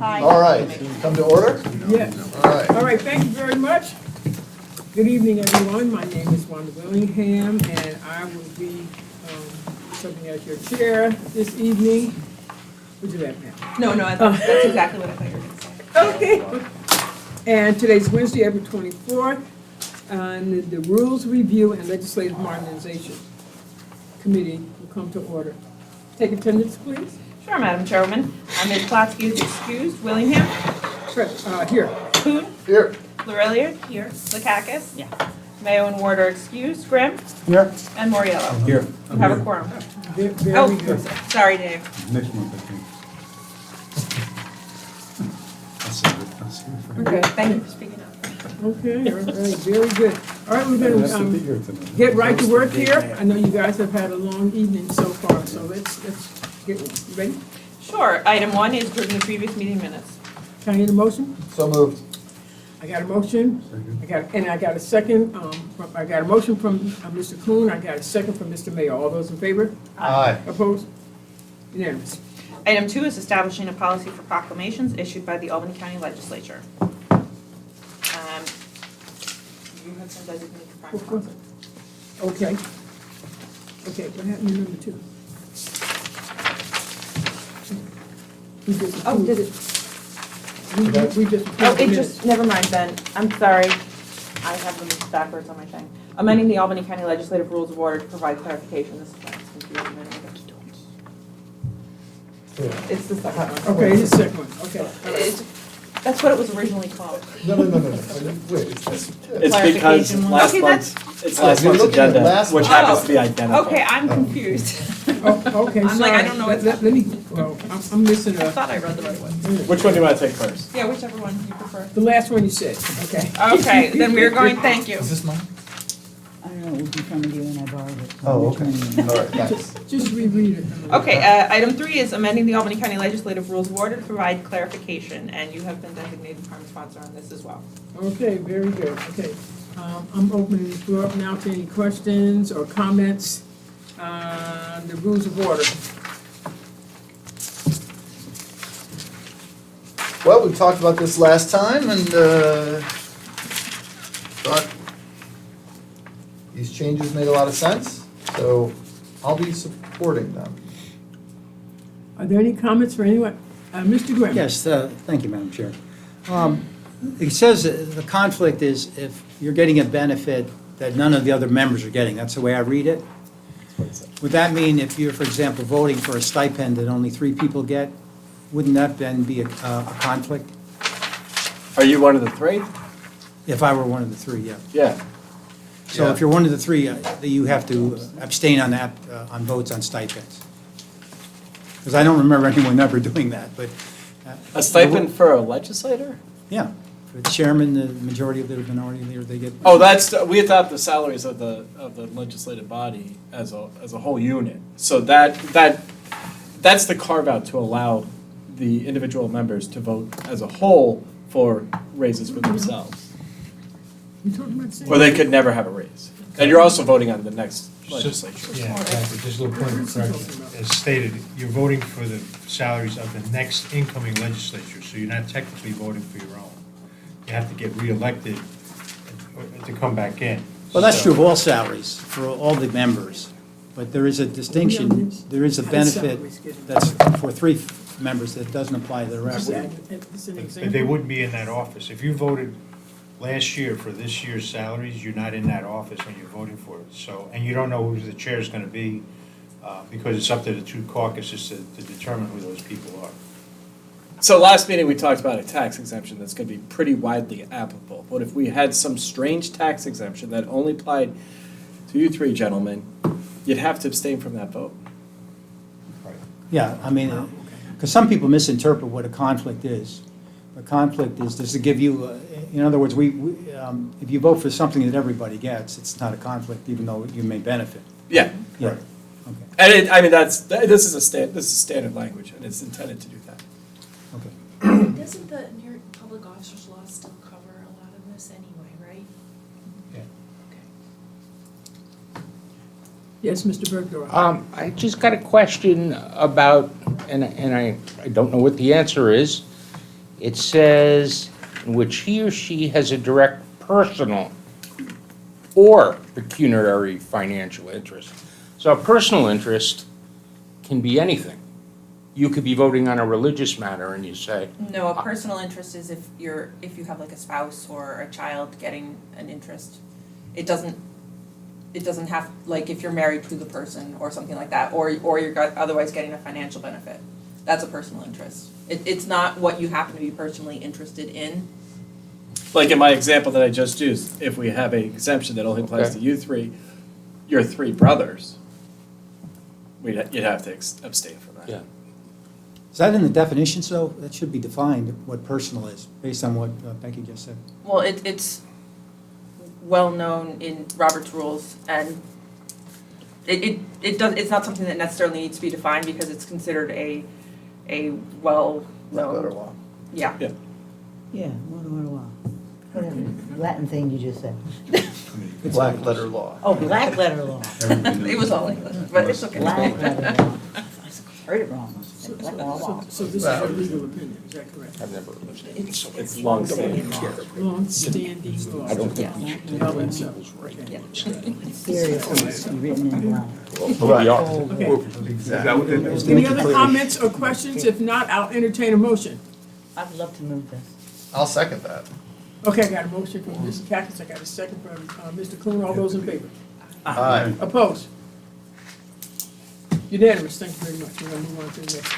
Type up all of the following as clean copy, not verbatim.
Hi. All right, come to order? Yes. All All right, thank you very much. Good evening, everyone. My name is Wanda Willingham, and I will be serving as your chair this evening. Would you like that? No, that's exactly what I thought you were going to say. Okay. And today's Wednesday, April 24th, and the Rules Review and Legislative Modernization Committee will come to order. Take attendance, please. Sure, Madam Chairwoman. Ms. Plotsky is excused. Willingham? Here. Kuhn? Here. Lorellier? Here. Lakakis? Yeah. Mayo and Ward are excused. Grimm? Here. And Moriello? Here. You have a quorum. Very good. Sorry, Dave. Next month, I think. I'll save it. I'll save it for you. Okay. Thank you for speaking up. Okay, all right, very good. All right, we're I have to gonna be here tonight. get right to work here. I know you guys have had a long evening so far, so let's get ready. Sure. Item 1 is approving the previous meeting minutes. Can I get a motion? So moved. I got a motion. Second. I got a second. I got a motion from Mr. Kuhn. I got a second from Mr. Mayor. All those in favor? Aye. Opposed? Unanimous. Item 2 is establishing a policy for proclamations issued by the Albany County Legislature. You have some designated prime sponsor. Okay. Okay, what happened to number 2? Oh, did it? We just. Oh, it just, never mind then. I'm sorry. I have them backwards on my thing. Amending the Albany County Legislative Rules of Order to provide clarification. This is confusing. It's the second one. Okay, it's the second one. Okay. all right. It's- That's what it was originally called. No. Wait, it's this. It's because Clarification. last Okay, month, it's Oh, last you're month's looking at agenda, last which month. happens to be identical. Okay, I'm confused. Oh, okay, I'm sorry. like, I don't know what's Let me, well, I'm missing I thought I read the right one. Which one do you want to take first? Yeah, whichever one you prefer. the last one you said, okay. Okay, then we're going, thank you. Is this mine? I don't know, it was in front of you and I borrowed it. from Oh, the okay. attorney. All right, thanks. Just reread it. Okay, item 3 is amending the Albany County Legislative Rules of Order to provide clarification, and you have been designated prime sponsor on this as well. Okay, very good, okay. I'm opening the floor up now to any questions or comments on the rules of order. Well, we talked about this last time and thought these changes made a lot of sense, so I'll be supporting them. Are there any comments for anyone? Mr. Grimm? Yes, thank you, Madam Chair. It says that the conflict is if you're getting a benefit that none of the other members are getting. That's the way I read it. Would that mean if you're, for example, voting for a stipend that only 3 people get, wouldn't that then be a conflict? Are you one of the 3? If I were one of the 3, yeah. Yeah. So if you're one of the 3, you have to abstain on that, on votes on stipends. Because I don't remember anyone ever doing that, but. A stipend for a legislator? Yeah, for the chairman, the majority of the minority leader, they get. Oh, we adopt the salaries of the legislative body as a whole unit. So that's the carve out to allow the individual members to vote as a whole for raises for themselves. You talking about the same? Or they could never have a raise. And you're also voting on the next legislature. Yeah, exactly, just a little point of correction. As stated, you're voting for the salaries of the next incoming legislature, so you're not technically voting for your own. You have to get reelected to come back in. Well, that's So- true of all salaries, for all the members, but there is a distinction, there is a benefit that's for 3 members that doesn't apply to the rest. It's an But example. they wouldn't be in that office. If you voted last year for this year's salaries, you're not in that office when you're voting for it. So, and you don't know who the chair is going to be, because it's up to the 2 caucuses to determine who those people are. So last meeting, we talked about a tax exemption that's going to be pretty widely applicable. What if we had some strange tax exemption that only applied to you 3 gentlemen? You'd have to abstain from that vote. Yeah, I mean, because some people misinterpret what a conflict is. A conflict is to give you, in other words, if you vote for something that everybody gets, it's not a conflict, even though you may benefit. Yeah. Yeah. Right. Okay. And I mean, this is standard language, and it's intended to do that. Okay. Doesn't the New York Public Officers Law still cover a lot of this anyway, right? Yeah. Okay. Yes, Mr. Bergeron. I just got a question about, and I don't know what the answer is. it says in which he or she has a direct personal or pecuniary financial interest. So a personal interest can be anything. You could be voting on a religious matter and you say, No, a personal interest is if you have like a spouse or a child getting an interest. It doesn't have, like if you're married to the person or something like that, or you're otherwise getting a financial benefit. That's a personal interest. It's not what you happen to be personally interested in. Like in my example that I just used, if we have an exemption that only applies to you three, your three brothers, you'd have to abstain from that. yeah. Is that in the definitions, though? That should be defined, what personal is, based on what Becky just said. Well, it's well known in Robert's rules, and it's not something that necessarily needs to be defined because it's considered a well known. Letter law. Yeah. Yeah. Yeah, whatever Latin thing you just said. Black letter law. Oh, black letter law. It was all English, but it's okay. Black letter law. I heard it wrong. Black law. So this is your legal opinion, is that correct? I've never listened. It's long standing. Long-standing law. I don't think we should All that stuff. Yeah. Seriously, written in black. Right. Okay. Exactly. Any other comments or questions? If not, I'll entertain a motion. I'd love to move this. I'll second that. Okay, I got a motion from Mr. Cactus, I got a second from Mr. Clune. All those in favor? Aye. Opposed? Unanimous, thank you very much. We're gonna move on to the next.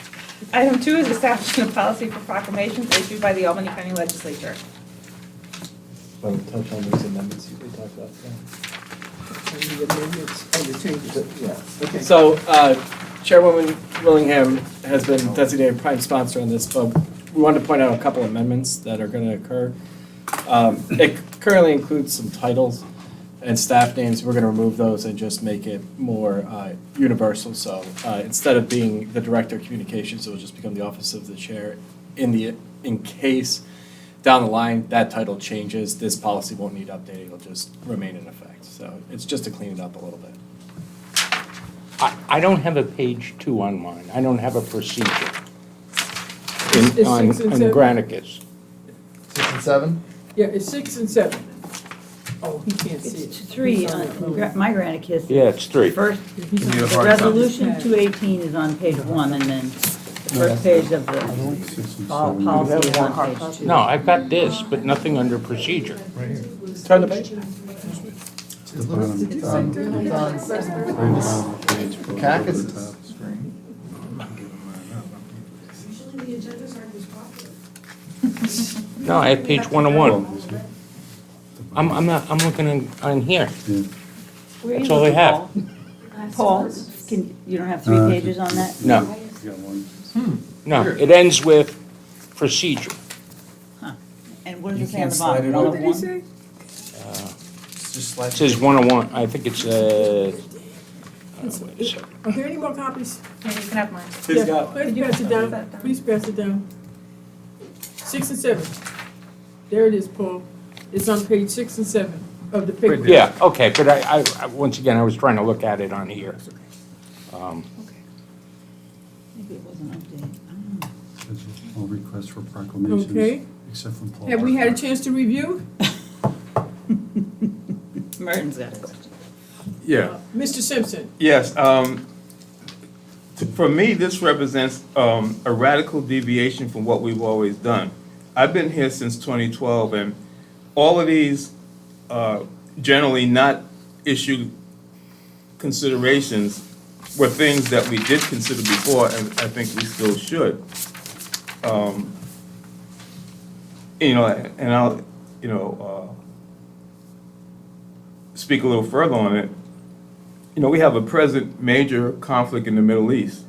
Item 2 is establishing a policy for proclamations issued by the Albany County Legislature. Want to touch on these amendments we talked about today? And the amendments and the changes. Yes. Okay. So, Chairwoman Willingham has been designated prime sponsor on this, but we wanted to point out a couple amendments that are going to occur. It currently includes some titles and staff names. We're going to remove those and just make it more universal. So instead of being the Director of Communications, it will just become the Office of the Chair. In case down the line that title changes, this policy won't need updating. It'll just remain in effect. So it's just to clean it up a little bit. I don't have a page 2 on mine. I don't have a procedure It's on 6 and 7? Granicus. 6 and 7? Yeah, it's 6 and 7. Oh, he can't see it. It's 3 on my Granicus. Yeah, it's 3. First, He's on You have the hard resolution 218 is on page 1, and then the first page of the policy is on page 2. No, I've got this, but nothing under procedure. Turn the page. Cactus's screen. No, I have page 101. I'm looking on here. Where are you That's all I looking, have. Paul, you don't have 3 pages on that? No. No, it ends with procedure. And what does You it say on can't the slide bottom? it What over. did he 101? say? Just slide. It says 101. I think it's, wait a second. Are there any more copies? Yeah, you can have mine. Who's Yeah, got? Please pass it down, please pass it down. 6 and 7. There it is, Paul. It's on page 6 and 7 of the paper. Yeah, okay, but I, once again, I was trying to look at it on here. Maybe it wasn't updated. All requests for proclamations. Okay. Except from Paul. Have we had a chance to review? Martin's got a question. Yeah, Mr. Simpson? yes. For me, this represents a radical deviation from what we've always done. I've been here since 2012, and all of these generally not issued considerations were things that we did consider before, and I think we still should. And I'll, speak a little further on it. We have a present major conflict in the Middle East.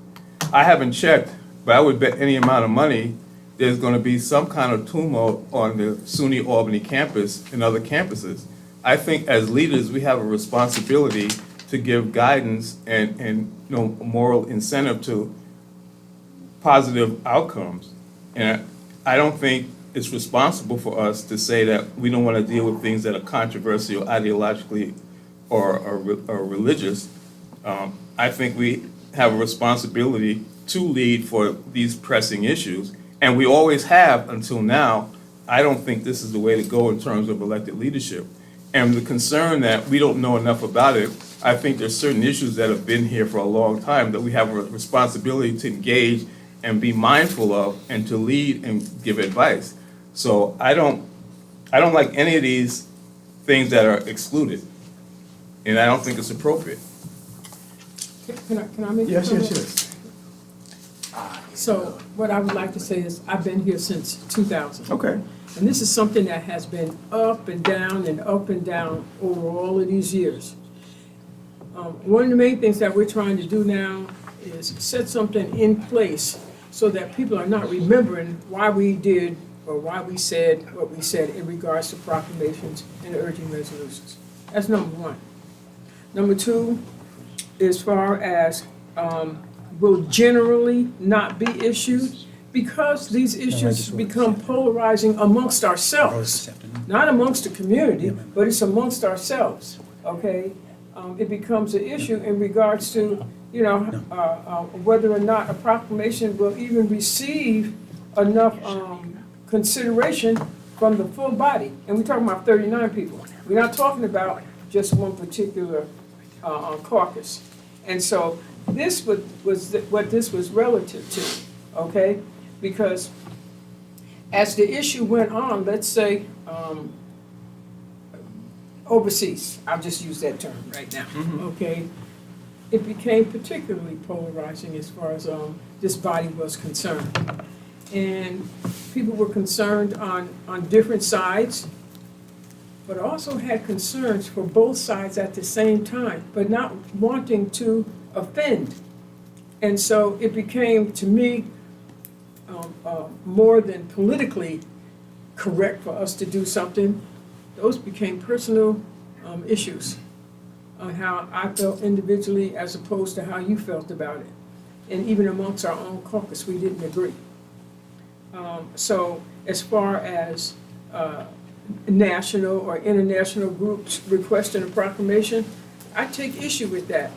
I haven't checked, but I would bet any amount of money there's going to be some kind of tumult on the SUNY Albany campus and other campuses. I think as leaders, we have a responsibility to give guidance and moral incentive to positive outcomes. And I don't think it's responsible for us to say that we don't want to deal with things that are controversial ideologically or religious. I think we have a responsibility to lead for these pressing issues, And we always have until now. I don't think this is the way to go in terms of elected leadership. And the concern that we don't know enough about it, I think there's certain issues that have been here for a long time that we have a responsibility to engage and be mindful of and to lead and give advice. So I don't like any of these things that are excluded. And I don't think it's appropriate. Can I make a comment? So what I would like to say is, I've been here since 2000. Okay. And this is something that has been up and down over all of these years. One of the main things that we're trying to do now is set something in place so that people are not remembering why we did or why we said what we said in regards to proclamations and urging resolutions. That's number one. Number two, as far as will generally not be issued, because these issues become polarizing amongst ourselves, not amongst the community, but it's amongst ourselves, okay? It becomes an issue in regards to, whether or not a proclamation will even receive enough consideration from the full body. And we're talking about 39 people. We're not talking about just one particular caucus. And so this was what this was relative to, okay? Because as the issue went on, let's say, overseas, I'll just use that term right now, okay? It became particularly polarizing as far as this body was concerned. And people were concerned on different sides, but also had concerns for both sides at the same time, but not wanting to offend. And so it became, to me, more than politically correct for us to do something. Those became personal issues on how I felt individually as opposed to how you felt about it. And even amongst our own caucus, we didn't agree. So as far as national or international groups requesting a proclamation, I take issue with that.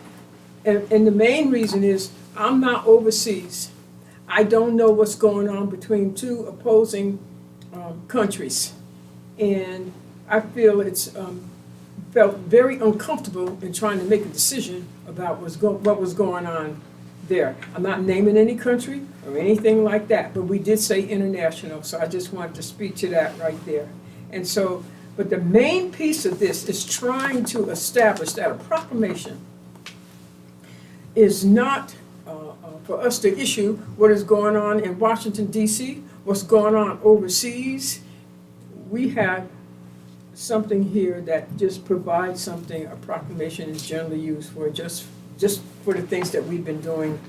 And the main reason is I'm not overseas. I don't know what's going on between two opposing countries. And I feel it's felt very uncomfortable in trying to make a decision about what was going on there. I'm not naming any country or anything like that, but we did say international, so I just wanted to speak to that right there. And so, but the main piece of this is trying to establish that a proclamation is not for us to issue what is going on in Washington, D.C., what's going on overseas. We have something here that just provides something. A proclamation is generally used for just for the things that we've been doing,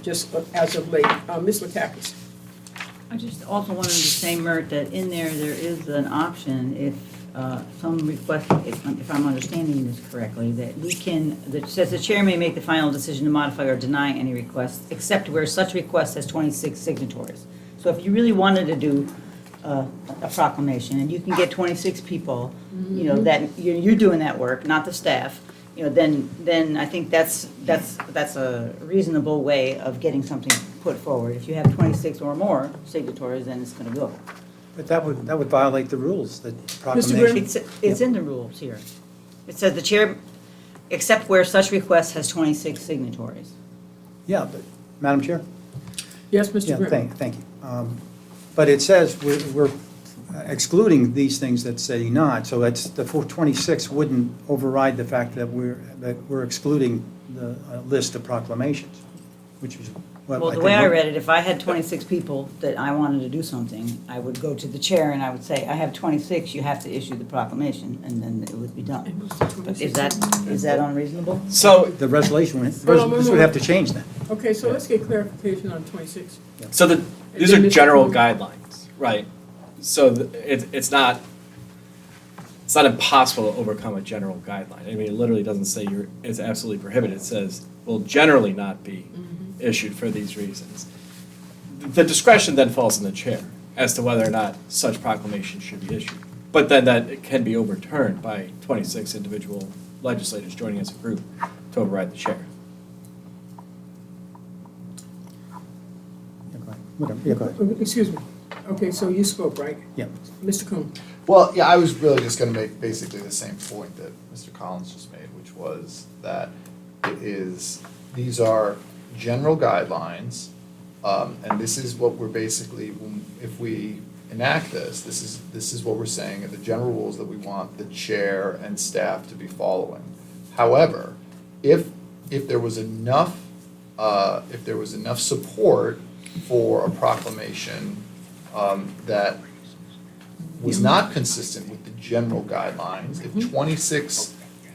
just as of late. Ms. Lakakis. I just also wanted to say, Mert, that in there is an option if some request, if I'm understanding this correctly, that says the chair may make the final decision to modify or deny any request, except where such request has 26 signatories. So if you really wanted to do a proclamation, and you can get 26 people, that you're doing that work, not the staff, then I think that's a reasonable way of getting something put forward. If you have 26 or more signatories, then it's going to go. But that would violate the rules, that Grimm? proclamation. It's in the rules here. It says the chair, except where such request has 26 signatories. Yeah, but, Madam Chair? Yes, Mr. Yeah, Grimm. thank you. But it says we're excluding these things that say not, so that's, the 426 wouldn't override the fact that we're excluding the list of proclamations, which is what I Well, think. the way I read it, if I had 26 people that I wanted to do something, I would go to the chair and I would say, I have 26, you have to issue the proclamation, and then it would be done. But is that unreasonable? So, The resolution, this Hold on, would have to change that. Okay, so let's get clarification on 26. so these then are Mr. general Grimm. guidelines, right? So it's not impossible to overcome a general guideline. I mean, it literally doesn't say it's absolutely prohibited. It says will generally not be issued for these reasons. The discretion then falls in the chair as to whether or not such proclamation should be issued. But then that it can be overturned by 26 individual legislators joining as a group to override the chair. whatever, yeah, go ahead. Excuse me. Okay, so you spoke, right? Yeah. Mr. Coon? Well, yeah, I was really just gonna make basically the same point that Mr. Collins just made, which was that these are general guidelines, and this is what we're basically, if we enact this is what we're saying, are the general rules that we want the chair and staff to be following. However, if there was enough support for a proclamation that was not consistent with the general guidelines, if 26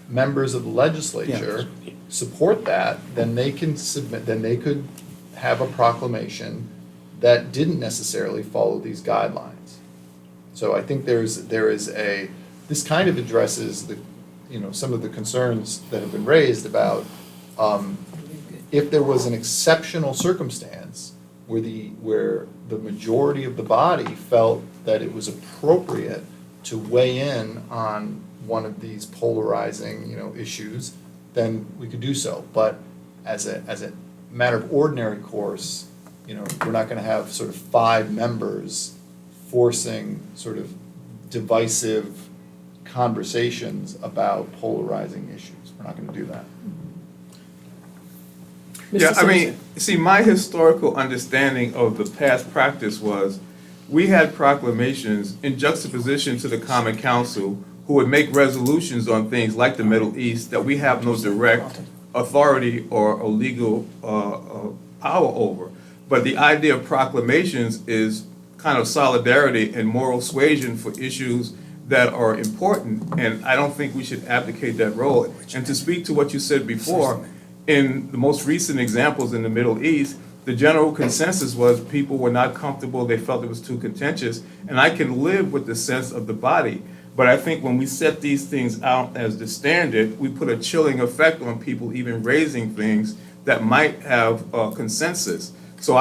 members of the legislature support that, then they could have a proclamation that didn't necessarily follow these guidelines. So I think this kind of addresses some of the concerns that have been raised about if there was an exceptional circumstance where the majority of the body felt that it was appropriate to weigh in on one of these polarizing, issues, then we could do so. But as a matter of ordinary course, we're not gonna have sort of 5 members forcing sort of divisive conversations about polarizing issues. We're not gonna do that. Yeah, Mr. I mean, Simpson? see, my historical understanding of the past practice was, we had proclamations in juxtaposition to the Common Council, who would make resolutions on things like the Middle East that we have no direct authority or legal power over. But the idea of proclamations is kind of solidarity and moral suasion for issues that are important, and I don't think we should abdicate that role. And to speak to what you said before, in the most recent examples in the Middle East, the general consensus was people were not comfortable, they felt it was too contentious, and I can live with the sense of the body. But I think when we set these things out as the standard, we put a chilling effect on people even raising things that might have consensus. So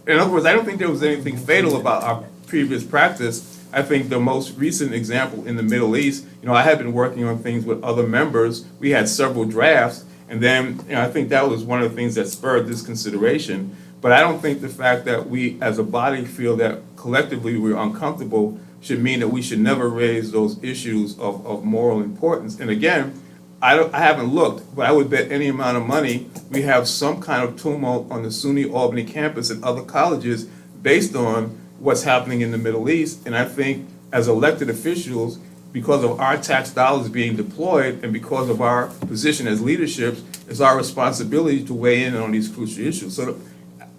in other words, I don't think there was anything fatal about our previous practice. I think the most recent example in the Middle East, I had been working on things with other members. We had several drafts, and then I think that was one of the things that spurred this consideration. But I don't think the fact that we as a body feel that collectively we're uncomfortable should mean that we should never raise those issues of moral importance. And again, I haven't looked, but I would bet any amount of money we have some kind of tumult on the SUNY Albany campus and other colleges based on what's happening in the Middle East. And I think as elected officials, because of our tax dollars being deployed and because of our position as leadership, it's our responsibility to weigh in on these crucial issues. So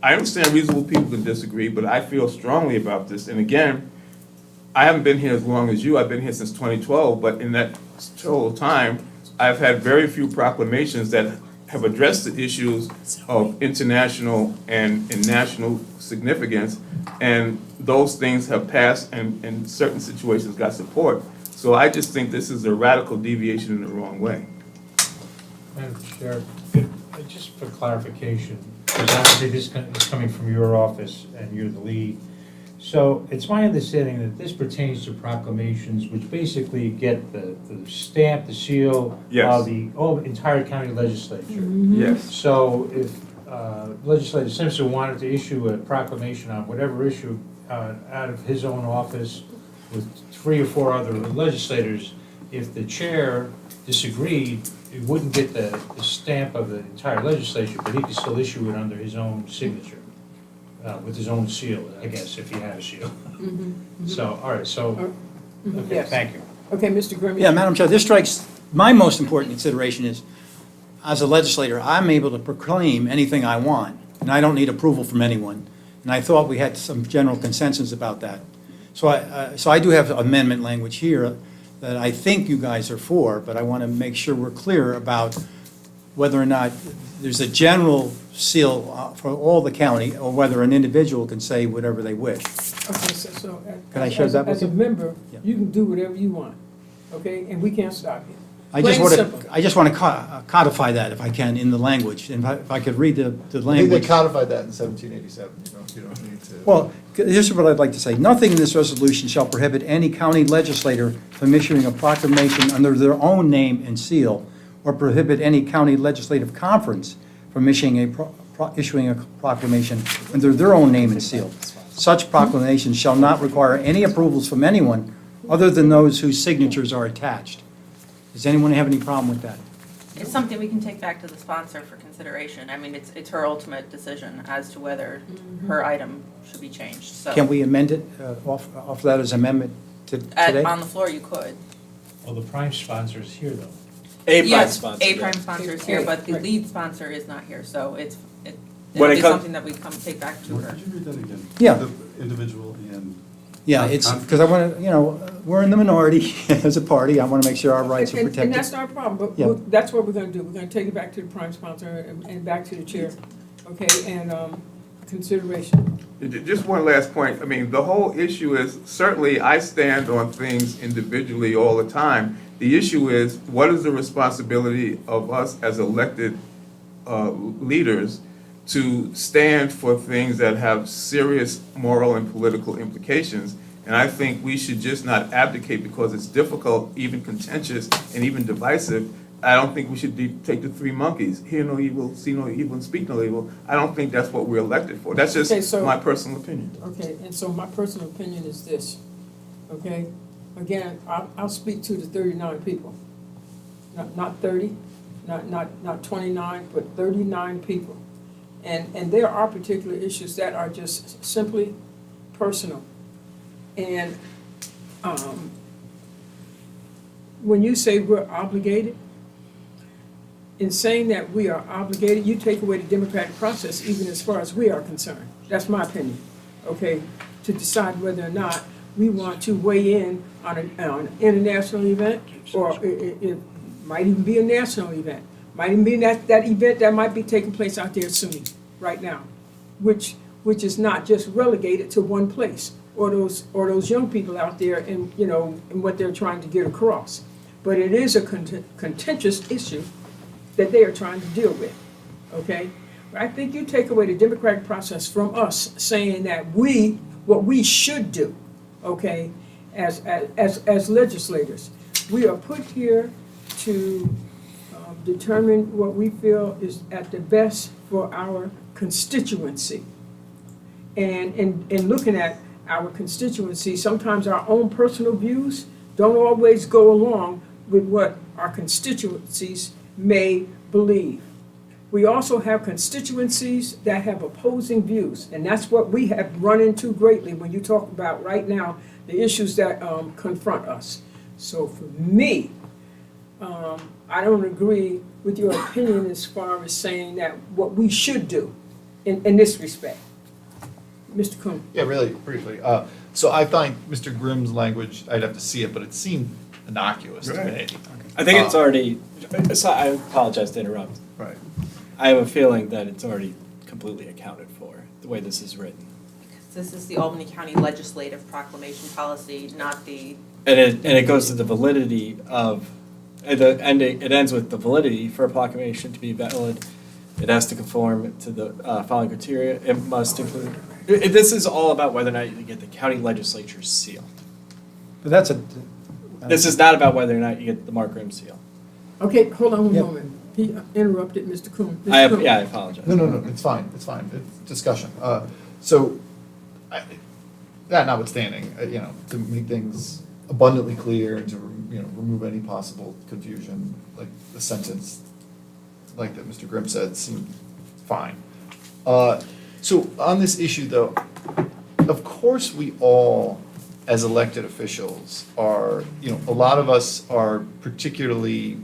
I understand reasonable people can disagree, but I feel strongly about this. And again, I haven't been here as long as you. I've been here since 2012, but in that total time, I've had very few proclamations that have addressed the issues of international and national significance, and those things have passed and in certain situations got support. So I just think this is a radical deviation in the wrong way. Madam Chair, just for clarification, because obviously this is coming from your office and you're the lead. So it's my understanding that this pertains to proclamations which basically get the stamp, the seal Yes. of the entire county legislature. Yes. So if Legislator Simpson wanted to issue a proclamation on whatever issue out of his own office with 3 or 4 other legislators, if the chair disagreed, it wouldn't get the stamp of the entire legislature, but he could still issue it under his own signature, with his own seal, I guess, if he had a seal. So, all right, so, okay, Yes. thank you. Okay, Mr. Grimmie? Yeah, Madam Chair, this strikes, my most important consideration is, as a legislator, I'm able to proclaim anything I want, and I don't need approval from anyone. And I thought we had some general consensus about that. So I do have amendment language here that I think you guys are for, but I want to make sure we're clear about whether or not there's a general seal for all the county, or whether an individual can say whatever they wish. Okay, so. Can I share that with As a you? member, Yeah. you can do whatever you want, okay? And we can't stop you. I just Plain want simple. to, I just want to codify that if I can in the language, and if I could read the I think they language. codified that in 1787, you don't need to. Well, here's what I'd like to say. Nothing in this resolution shall prohibit any county legislator from issuing a proclamation under their own name and seal, or prohibit any county legislative conference from issuing a issuing a proclamation under their own name and seal. Such proclamation shall not require any approvals from anyone other than those whose signatures are attached. Does anyone have any problem with that? It's something we can take back to the sponsor for consideration. I mean, it's her ultimate decision as to whether her item should be changed, so. Can we amend it, offer that as amendment today? On the floor, you could. Well, the prime sponsor is here, though. A prime Yes, sponsor. A yeah. prime sponsor is here, but the Right. lead sponsor is not here, so it'll When it be come- something that we come take back to her. Could you read that again? Yeah. The individual and. Yeah, it's, because I want to, we're in the minority as a party, I want to make sure our rights are And protected. that's not a problem, but Yeah. that's what we're gonna do. We're gonna take it back to the prime sponsor and back to the chair, okay, and consideration. Just one last point. I mean, the whole issue is, certainly I stand on things individually all the time. The issue is, what is the responsibility of us as elected leaders to stand for things that have serious moral and political implications? And I think we should just not abdicate because it's difficult, even contentious, and even divisive. I don't think we should take the three monkeys, hear no evil, see no evil, and speak no evil. I don't think that's what we're elected for. That's Okay, just so- my personal opinion. Okay, and so my personal opinion is this, okay? Again, I'll speak to the 39 people, not 30, not 29, but 39 people. And there are particular issues that are just simply personal. And when you say we're obligated, in saying that we are obligated, you take away the democratic process even as far as we are concerned. That's my opinion, okay? To decide whether or not we want to weigh in on an international event, or it might even be a national event. Might even be that event that might be taking place out there soon, right now, which is not just relegated to one place, or those young people out there and, and what they're trying to get across. But it is a contentious issue that they are trying to deal with, okay? But I think you take away the democratic process from us saying that what we should do, okay, as legislators. We are put here to determine what we feel is at the best for our constituency. And in looking at our constituency, sometimes our own personal views don't always go along with what our constituencies may believe. We also have constituencies that have opposing views, and that's what we have run into greatly when you talk about right now the issues that confront us. So for me, I don't agree with your opinion as far as saying that what we should do in this respect. Mr. Kuhn. Yeah, really briefly. So I find Mr. Grimm's language, I'd have to see it, but it seemed innocuous to me. I think it's already, so I apologize to interrupt. Right. I have a feeling that it's already completely accounted for, the way this is written. This is the Albany County Legislative Proclamation Policy, not the, And it goes to the validity of, and it ends with the validity for a proclamation to be valid. It has to conform to the following criteria. It must include, this is all about whether or not you get the county legislature's seal. But that's This is not about whether or not you get the Mark Grimm seal. Okay, hold on one Yep. moment. He interrupted Mr. Kuhn. Mr. Kuhn. I apologize. No, it's fine, it's discussion. So, that notwithstanding, to make things abundantly clear and to, remove any possible confusion, like the sentence like that Mr. Grimm said seemed fine. So on this issue though, of course we all, as elected officials, are, a lot of us are particularly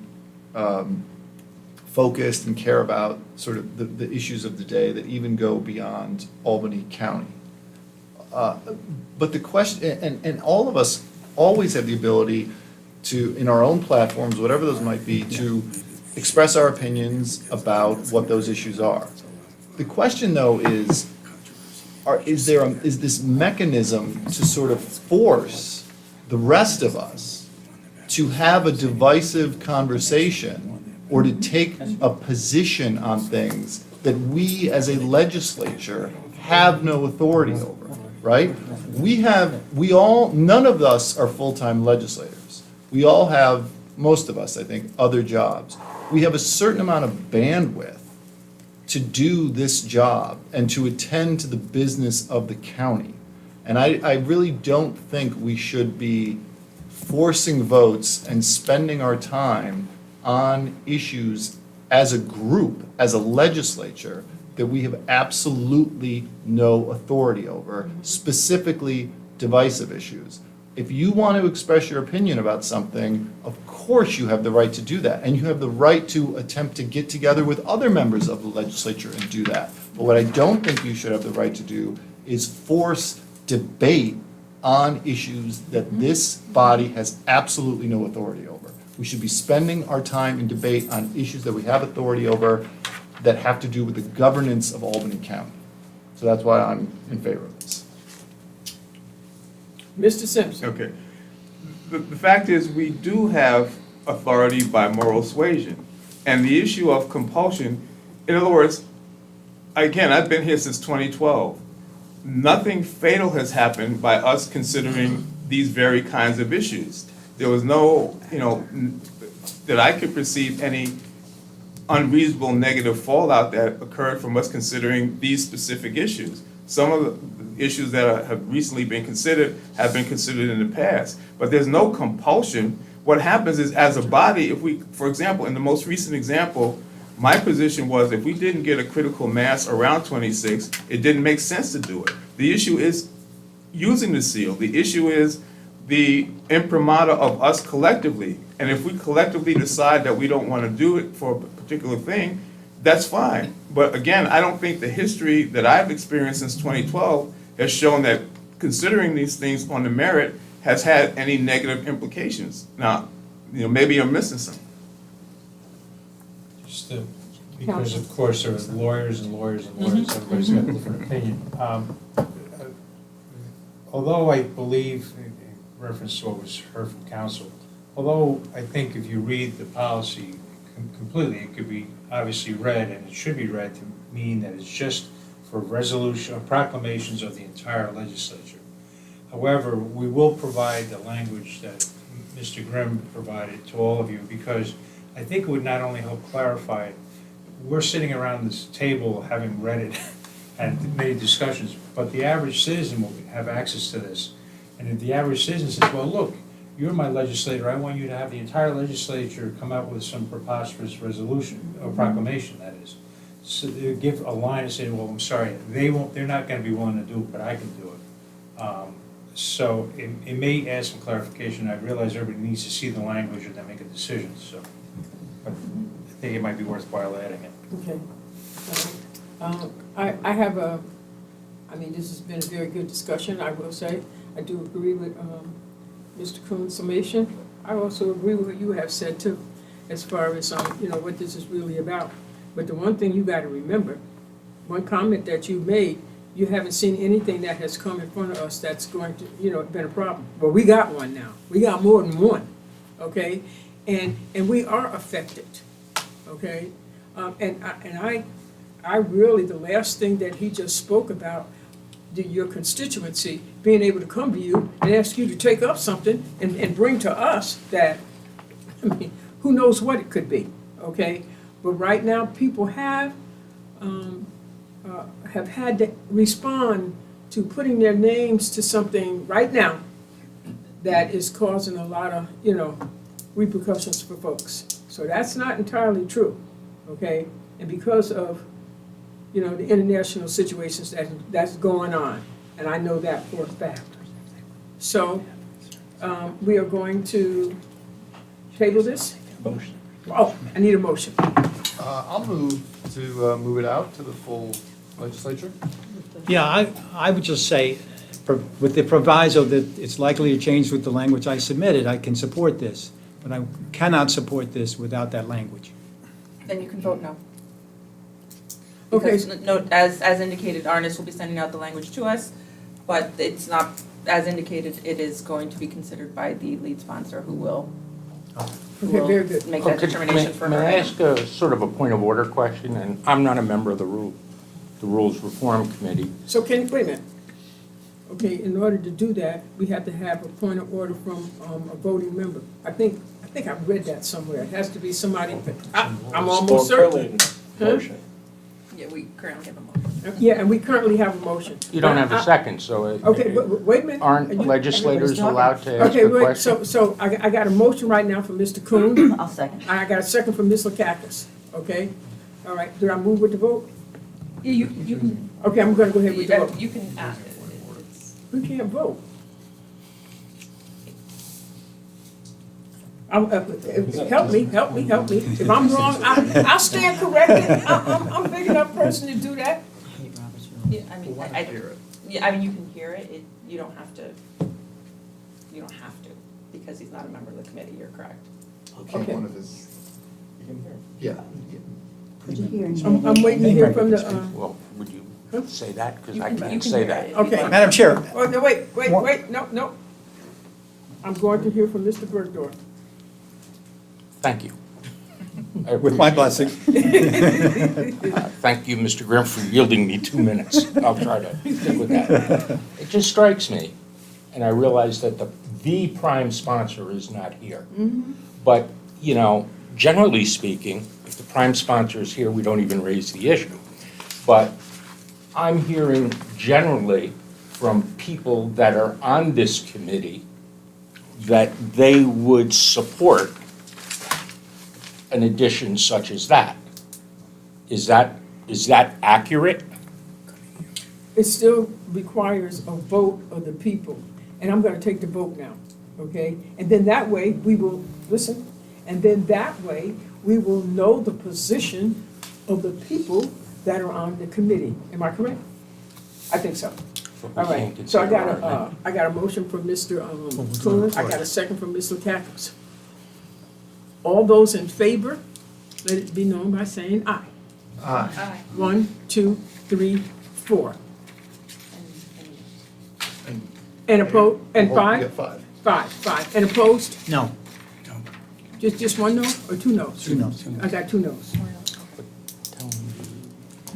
focused and care about sort of the issues of the day that even go beyond Albany County. But the question, and all of us always have the ability to, in our own platforms, whatever those might be, to express our opinions about what those issues are. The question though is this mechanism to sort of force the rest of us to have a divisive conversation or to take a position on things that we as a legislature have no authority over, right? None of us are full-time legislators. We all have, most of us, I think, other jobs. We have a certain amount of bandwidth to do this job and to attend to the business of the county. And I really don't think we should be forcing votes and spending our time on issues as a group, as a legislature, that we have absolutely no authority over, specifically divisive issues. If you want to express your opinion about something, of course you have the right to do that. And you have the right to attempt to get together with other members of the legislature and do that. But what I don't think you should have the right to do is force debate on issues that this body has absolutely no authority over. We should be spending our time in debate on issues that we have authority over that have to do with the governance of Albany County. So that's why I'm in favor of this. Mr. Simpson? Okay. The fact is, we do have authority by moral suasion. And the issue of compulsion, in other words, again, I've been here since 2012. Nothing fatal has happened by us considering these very kinds of issues. There was no, that I could perceive any unreasonable negative fallout that occurred from us considering these specific issues. Some of the issues that have recently been considered have been considered in the past, but there's no compulsion. What happens is, as a body, if we, for example, in the most recent example, my position was if we didn't get a critical mass around 26, it didn't make sense to do it. The issue is using the seal. The issue is the imprimatur of us collectively. And if we collectively decide that we don't want to do it for a particular thing, that's fine. But again, I don't think the history that I've experienced since 2012 has shown that considering these things on the merit has had any negative implications. Now, maybe I'm missing something. Just because of course there are lawyers and lawyers and lawyers, everybody's got a different opinion. Although I believe, in reference to what was heard from counsel, although I think if you read the policy completely, it could be obviously read, and it should be read to mean that it's just for resolution or proclamations of the entire legislature. However, we will provide the language that Mr. Grimm provided to all of you, because I think it would not only help clarify it. We're sitting around this table having read it and many discussions, but the average citizen will have access to this. And if the average citizen says, well, look, you're my legislator, I want you to have the entire legislature come out with some preposterous resolution, or proclamation, that is. So they give a line and say, well, I'm sorry, they're not gonna be willing to do it, but I can do it. So it may add some clarification. I realize everybody needs to see the language and then make a decision, so. But I think it might be worthwhile adding it. Okay. I mean, this has been a very good discussion, I will say. I do agree with Mr. Kuhn's summation. I also agree with what you have said too, as far as, what this is really about. But the one thing you gotta remember, one comment that you made, you haven't seen anything that has come in front of us that's going to, been a problem. Well, we got one now. We got more than one, okay? And we are affected, okay? And I really, the last thing that he just spoke about, your constituency being able to come to you and ask you to take up something and bring to us that, I mean, who knows what it could be, okay? But right now, people have had to respond to putting their names to something right now that is causing a lot of, repercussions for folks. So that's not entirely true, okay? And because of, the international situations that's going on, and I know that for a fact. So, we are going to table this? Motion. Oh, I need a motion. I'll move to move it out to the full legislature. Yeah, I would just say, with the proviso that it's likely to change with the language I submitted, I can support this, but I cannot support this without that language. Then you can vote no. Okay. Because, no, as indicated, Arnis will be sending out the language to us, but it's not, as indicated, it is going to be considered by the lead sponsor who will Okay, very good. make that determination for her. May I ask a sort of a point of order question? And I'm not a member of the Rules Reform Committee. So wait a minute. Okay, in order to do that, we have to have a point of order from a voting member. I think I've read that somewhere. It has to be somebody, I'm almost certain. Huh? Yeah, we currently have a motion. Yeah, and we currently have a motion. You don't But have a I- second, so Okay, but wait a minute. aren't You- legislators talking. allowed to ask Okay, a wait, question? so I got a motion right now from Mr. Coon. I'll second. I got a second from Ms. Lakakis, okay? All right, do I move with the vote? Yeah, you can, Okay, I'm gonna go ahead with the vote. you can, it's, We can't vote. Help me. If I'm wrong, I'll stand corrected. I'm a big enough person to do that. yeah, I mean, yeah, I mean, you can hear it, you don't have to, because he's not a member of the committee, you're correct. Okay. One of his, yeah. Could you hear? I'm waiting to hear from the, Well, would you say that? Because You I can- you can't can say hear that. it. okay. Madam Chair, Oh, no, wait, no. I'm going to hear from Mr. Bergdorf. Thank you. I with my blessing. Thank you, Mr. Grimm, for yielding me 2 minutes. I'll try to stick with that. It just strikes me, and I realize that the prime sponsor is not here. But, you know, generally speaking, if the prime sponsor is here, we don't even raise the issue. But I'm hearing generally from people that are on this committee that they would support an addition such as that. Is that accurate? It still requires a vote of the people, and I'm gonna take the vote now, okay? And then that way, we will, listen, and then that way, we will know the position of the people that are on the committee. Am I correct? I think so. All right, so I got a motion from Mr. Clunas, I got a second from Ms. Lakakis. All those in favor, let it be known by saying aye. Aye. 1, 2, 3, 4. And opposed, and You 5? got five. 5. And opposed? No. Just one no or 2 no's? 2 no's. I got 2 no's.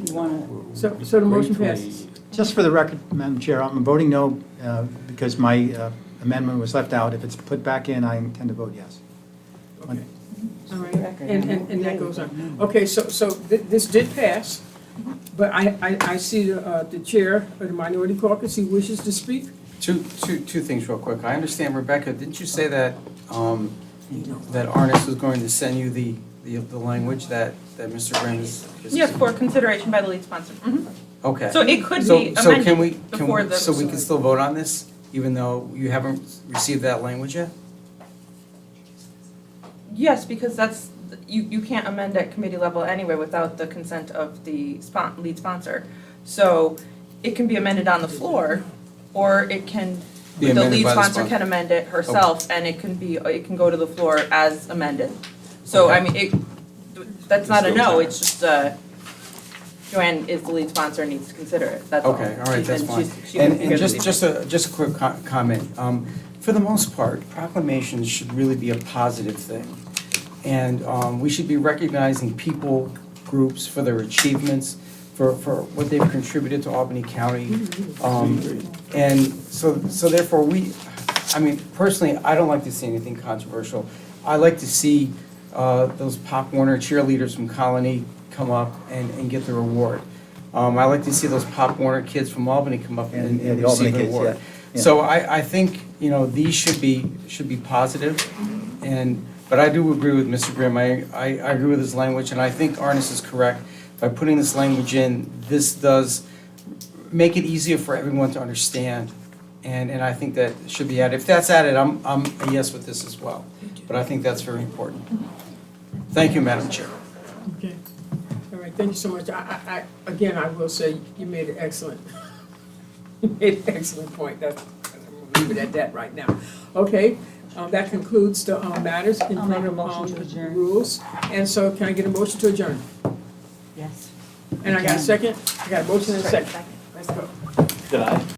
You wanna, So the motion passes. Just for the record, Madam Chair, I'm voting no because my amendment was left out. If it's put back in, I intend to vote yes. Okay. All right, and that goes on. Okay, so this did pass, but I see the chair of the minority caucus, he wishes to speak. Two things real quick. I understand, Rebecca, didn't you say that, that Arnis was going to send you the language that Mr. Grimm is? Yeah, for consideration by the lead sponsor. Okay. So it could So- be so can amended we- before the. So we can still vote on this, even though you haven't received that language yet? Yes, because that's, you can't amend at committee level anyway without the consent of the lead sponsor. So it can be amended on the floor, or it can, Be the amended lead by the sponsor sponsor. can amend it herself, and it can go to the floor as amended. So, I mean, that's not a no, it's just, Joanne is the lead sponsor and needs to consider it, that's all. Okay, all right, that's And fine. she can And figure just the- a quick comment. For the most part, proclamations should really be a positive thing. And we should be recognizing people, groups for their achievements, for what they've contributed to Albany County. And so therefore, I mean, personally, I don't like to see anything controversial. I like to see those Pop Warner cheerleaders from Colony come up and get their award. I like to see those Pop Warner kids from Albany come up and the Albany receive an kids, award. yeah. So I think, these should be positive, but I do agree with Mr. Grimm. I agree with his language, and I think Arnis is correct. By putting this language in, this does make it easier for everyone to understand, and I think that should be added. If that's added, I'm a yes with this as well, but I think that's very important. Thank you, Madam Chair. Okay. All right, thank you so much. Again, I will say, you made an excellent, point. I'm gonna leave it at that right now. Okay, that concludes the matters in I'll make front a of motion to the adjourn. rules. And so can I get a motion to adjourn? yes. And I got a second? I got a motion and a second. Let's go. Did I?